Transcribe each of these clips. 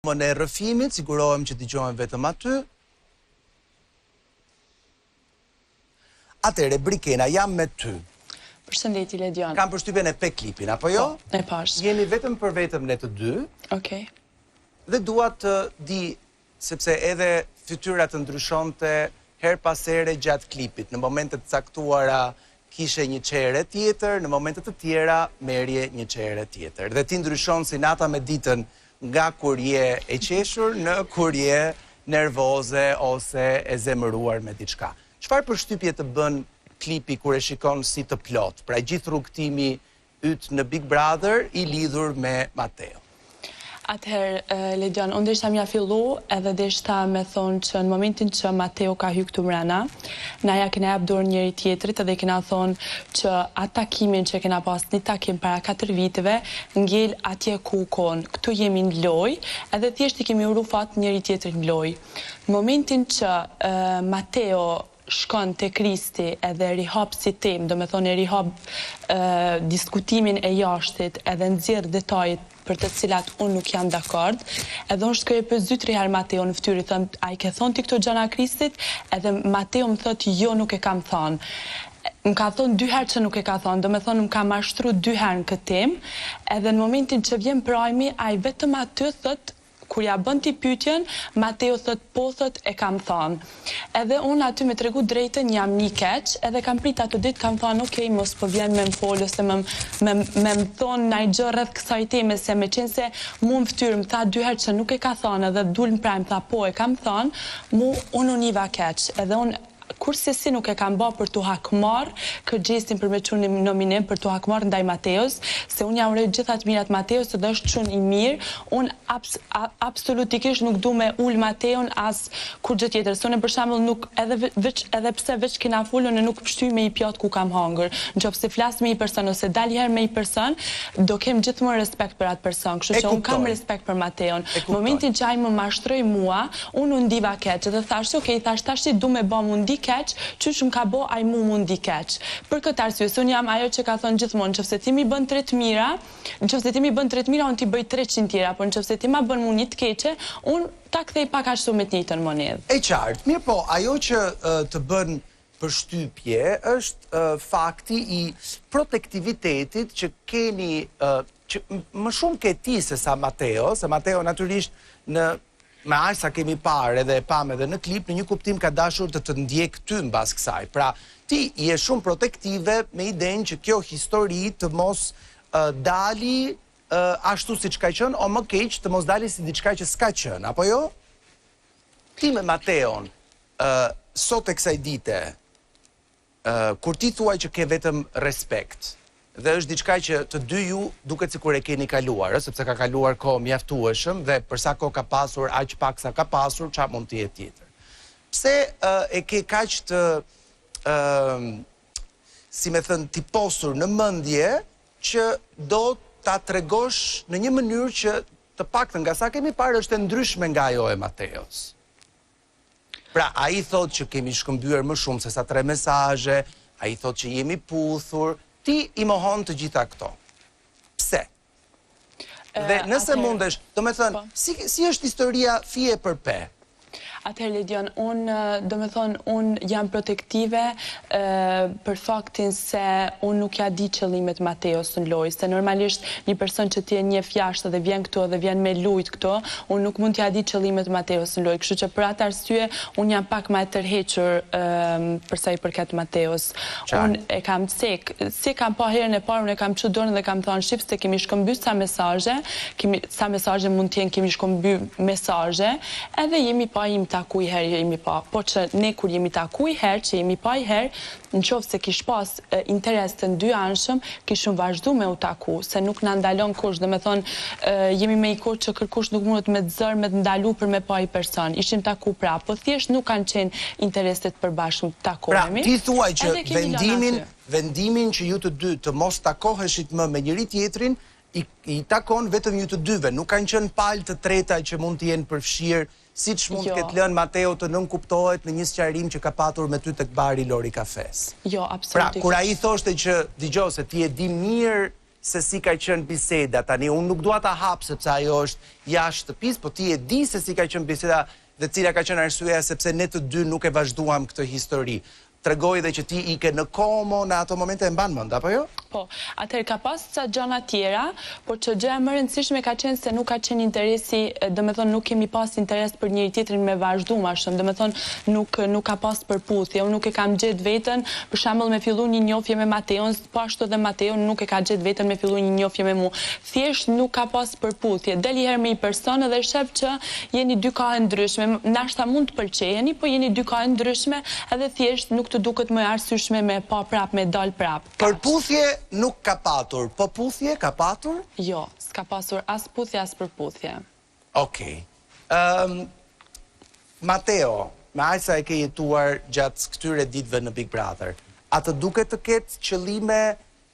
Në rrëfimit, sigurohem që dëgjojmë vetëm aty. Atëre, Brikena, jam me ty. Përshëndetje, Ledion. Kam përshtypjen e pe klipin, apo jo? E pash. Jemi vetëm për vetëm ne të dy. Okej. Dhe dua të di, sepse edhe fytyra të ndryshonte her pas here gjatë klipit. Në momentet caktuara kishe një çere tjetër, në momentet të tjera merje një çere tjetër. Dhe ti ndryshon si nata me ditën, nga kur je e qeshur në kur je nervoze ose e zemëruar me diçka. Çfarë përshtypje të bën klipi kur e shikon si të plot? Pra gjithë rrugtimi yt në Big Brother i lidhur me Mateo. Atëherë, Ledion, unë deshta mja fillu edhe deshta me thonë që në momentin që Mateo ka hyrë këtu mrena, na ja kena jap dorë njëri tjetrit edhe kena thonë që atë takimin që kena pas një takim para 4 viteve, ngel atje ku kon. Këtu jemi në lojë, edhe thjesht i kemi uru fat njëri tjetrit në lojë. Në momentin që Mateo shkon të Kristi edhe rihap si tem, do me thonë rihap diskutimin e jashtit edhe nxjerr detajet për të cilat unë nuk jam dakord, edhe unë shkoj e për 2-3 herë Mateo në fytyrë, thëm, a i ke thonë ti këto gjana Kristit, edhe Mateo më thotë, jo nuk e kam thonë. Më ka thonë 2 herë që nuk e ka thonë, do me thonë më ka mashtru 2 herë në këtë temë, edhe në momentin që vjen prajmi, a i vetëm aty thotë, kur ja bën ti pyetjen, Mateo thot po thot e kam thënë. Edhe unë aty me tregu drejtën jam një keq, edhe kam prit atë ditë kam thënë okej, mos po vjen me më fol ose me më thon ndaj gjë rreth kësaj teme, se me qenë se mu në fytyrë më tha 2 herë që nuk e ka thënë edhe dul në prajm tha po e kam thënë, unë univa keq. Edhe unë kurse si nuk e kam bë për t'u hakmar këtë gjestin për me qunë nominim për t'u hakmar ndaj Mateos, se unë jam uroj gjithat mirat Mateos, se dhe është qunë i mirë, unë absolutikisht nuk du me ullë Mateon as kur gjë tjetër. Se unë për shembull nuk edhe pse veç kena fullën e nuk pështy me i pjatë ku kam hangër. Në qoftë se flas me i person ose dal herë me i person, do kem gjithmonë respekt për atë person, kështu që unë kam respekt për Mateon. Në momentin që ai më mashtroi mua, unë u ndiva keq dhe thash, okay, tash du me bë mundi keq, qysh më ka bo ai mu ndi keq. Për këtë arsye, se unë jam ajo që ka thonë gjithmonë, nëse ti mi bën 3 të mira, unë ti bëj 300 tjera, por nëse ti ma bën mu një të keqe, unë ta kthej pak ashtu me të njëjtën monedhë. E qartë, mirë po, ajo që të bën përshtypje është fakti i protektivitetit që keni, që më shumë ke ti se sa Mateo, se Mateo natyrisht me aq sa kemi parë edhe e pam edhe në klip, në një kuptim ka dashur të të ndjek ty mbas kësaj. Pra, ti je shumë protektive me idenë që kjo histori të mos dali ashtu siç ka qenë, o më keq të mos dali si diçka që s'ka qenë, apo jo? Ti me Mateon, sot e kësaj dite, kur ti thuaj që ke vetëm respekt, dhe është diçka që të dy ju duket sikur e keni kaluar, sepse ka kaluar kohë mjaftueshëm dhe për sa kohë ka pasur, aq pak sa ka pasur, çfarë mund të jetë tjetër. Pse e ke kaq të si me thënë ti posur në mendje që do ta tregosh në një mënyrë që të paktën nga sa kemi parë është e ndryshme nga ajo e Mateos. Pra, ai thotë që kemi shkëmbyer më shumë se sa 3 mesazhe, ai thotë që jemi puthur. Ti i mohon të gjitha këto. Pse? Dhe nëse mundesh, do me thënë, si është historia fije për pe? Atëherë, Ledion, unë jam protektive për faktin se unë nuk ja di qëllimet Mateos në lojë, se normalisht një person që ti e njeh jashtë dhe vjen këtu dhe vjen me lujt këto, unë nuk mund t'ja di qëllimet Mateos në lojë, kështu që për atë arsye unë jam pak më e tërhequr për sa i përket Mateos. Unë e kam cek, si kam pa herën e parë, unë e kam çu dorën dhe kam thënë shqips se kemi shkëmbyer sa mesazhe mund të jenë, kemi shkëmbyer mesazhe, edhe jemi pa taku i herë jemi pa, po që ne kur jemi taku i herë, që jemi pa i herë, në qoftë se kish pas interes të dy anshëm, kishëm vazhdu me u taku, se nuk na ndalon kush, dhe me thonë, jemi me i kur që kërkush nuk mundet me të zërë, me të ndalu për me pa i person, ishim taku pra, po thjesht nuk kanë qenë intereset përbashkëm të takohemi. Pra, ti thuaj që vendimin që ju të dy të mos takoheshit më me njëri tjetrin, i takon vetëm ju të dyve, nuk kanë qenë palë të treta që mund të jenë përfshirë, siç mund të ketë lënë Mateo të nënkuptohet në një sqarim që ka patur me ty tek bari Lori Kafes. Jo, absolutisht. Pra, kur ai thoshte që dëgjoj se ti e di mirë se si ka qenë biseda tani. Unë nuk dua ta hap sepse ajo është jashtë shtëpisë, po ti e di se si ka qenë biseda dhe cila ka qenë arsyeja sepse ne të dy nuk e vazhduam këtë histori. Tregoj dhe që ti ike në komo në ato momente e mban mend, apo jo? Po, atëherë ka pas ca gjëra tjera, por që gjëja më e rëndësishme ka qenë se nuk ka qenë interesi, domethënë nuk kemi pas interes për njëri tjetrin me vazhdu më shumë, domethënë nuk ka pas përputhje. Unë nuk e kam gjetë veten, për shembull me fillu një njohje me Mateon, po ashtu edhe Mateo nuk e ka gjetë veten me fillu një njohje me mua. Thjesht nuk ka pas përputhje. Del një herë me një person dhe shef që jeni dy kohe ndryshme. Nashta mund të pëlqejeni, po jeni dy kohe ndryshme, edhe thjesht nuk të duket më arsyeshme me pa prap, me dal prap. Përputhje nuk ka patur, po puthje ka patur? Jo, s'ka pasur as puthje, as përputhje. Okej. Mateo, me aq sa e ke jetuar gjatë këtyre ditëve në Big Brother, a të duket të ketë qëllime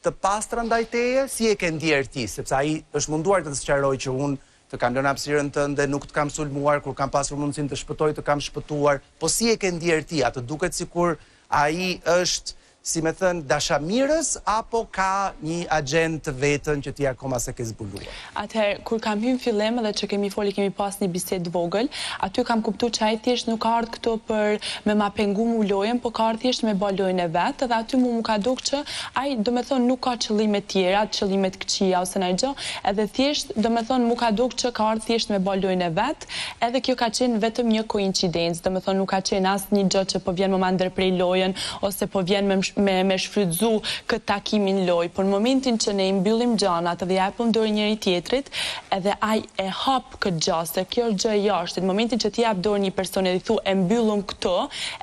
të pastra ndaj teje? Si e ke ndjerë ti? Sepse ai është munduar të të sqarojë që unë të kam lënë hapësirën tënde, nuk të kam sulmuar, kur kam pasur mundësinë të shpëtoj, të kam shpëtuar. Po si e ke ndjerë ti? A të duket sikur ai është, si me thënë, dashamirës, apo ka një agent të vetën që ti akoma se ke zbuluar? Atëherë, kur kam hyrë fillim dhe që kemi pas një bisedë vogël, aty kam kuptuar që ai thjesht nuk ka ardhur këtu për me ma pengu mu lojën, po ka ardhur thjesht me bë lojën e vet, dhe aty mu ka duk që ai, domethënë, nuk ka qëllime tjera, qëllime të këqija ose ndonjë gjë, edhe thjesht, domethënë, mu ka duk që ka ardhur thjesht me bë lojën e vet, edhe kjo ka qenë vetëm një koincidencë, domethënë nuk ka qenë asnjë gjë që po vjen më ma ndërprej lojën ose po vjen me shfrytzu këtë takimin loj, por në momentin që ne i mbyllim gjanat dhe japëm dorë njëri tjetrit, edhe ai e hap këtë gjë, se kjo është gjë e jashtë. Në momentin që ti jap dorë një personi dhe thu e mbyllëm këto,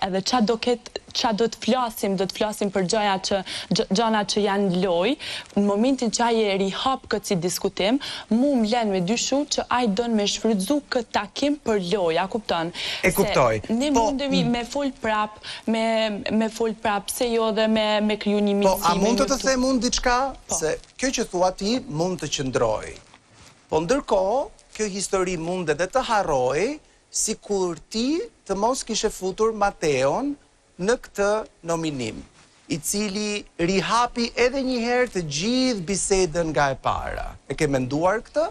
edhe qa do të flasim për gjana që janë loj, në momentin që ai e rihap këtë si diskutim, mu më lën me dyshu që ai don me shfrytzu këtë takim për loj, a kupton? E kuptoj. Ne mundemi me fol prap, me fol prap, se jo dhe me kriju një miqësi. Po, a mund të them unë diçka? Se kjo që thua ti mund të qëndroj. Po ndërkohë, kjo histori mund edhe të harroj, sikur ti të mos kishe futur Mateon në këtë nominim, i cili rihapi edhe një herë të gjithë bisedën nga e para. E ke menduar këtë?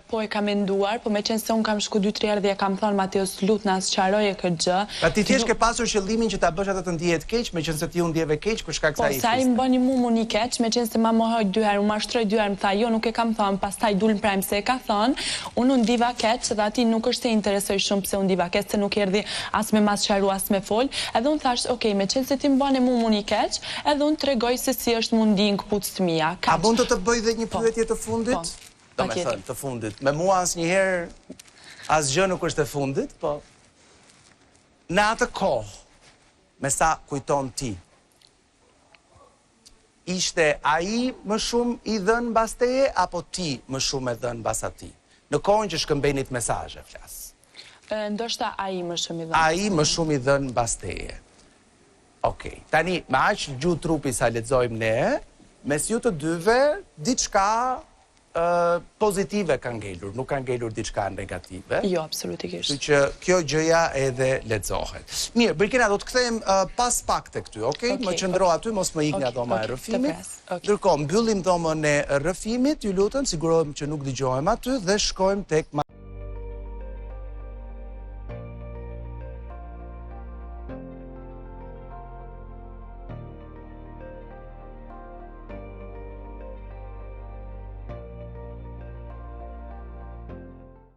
Po e kam menduar, po me qenë se unë kam shku 2-3 herë dhe ja kam thonë Mateos lut na sqaroje këtë gjë. Pa ti thjesht ke pasur qëllimin që ta bësh atë të ndihet keq, me qenë se ti u ndjeve keq për shkak se ai. Po sa i më bëni mua një keq, me qenë se ma mohoj 2 herë, u mashtroj 2 herë, më tha jo, nuk e kam thënë, pastaj dulm prajm se e ka thënë, unë u ndiva keq dhe ati nuk është se interesoj shumë pse u ndiva keq, se nuk erdhi as me mas sqaru as me fol, edhe unë thash, okay, me qenë se ti më bëni mua një keq, edhe unë tregoj se si është mundi në këpucët mia. A mund të bëj dhe një pyetje të fundit? Do me thënë, të fundit. Me mua asnjëherë asgjë nuk është e fundit, po në atë kohë, me sa kujton ti, ishte ai më shumë i dhënë mbas teje, apo ti më shumë e dhënë mbas atij? Në kohën që shkëmbenit mesazhe, flas. Ndoshta ai më shumë i dhënë. Ai më shumë i dhënë mbas teje. Okej. Tani, me aq gjuhë trupi sa lexojmë ne, mes ju të dyve, diçka pozitive ka ngelur, nuk ka ngelur diçka negative. Jo, absolutikisht. Kështu që kjo gjëja edhe lexohet. Mirë, Birkina, do të kthehem pas pak tek ty, okay? Më qëndro aty, mos më ik nga dhoma e rrëfimit. Ndërkohë, mbyllim dhomën e rrëfimit, ju lutem, sigurohem që nuk dëgjohem aty dhe shkojmë tek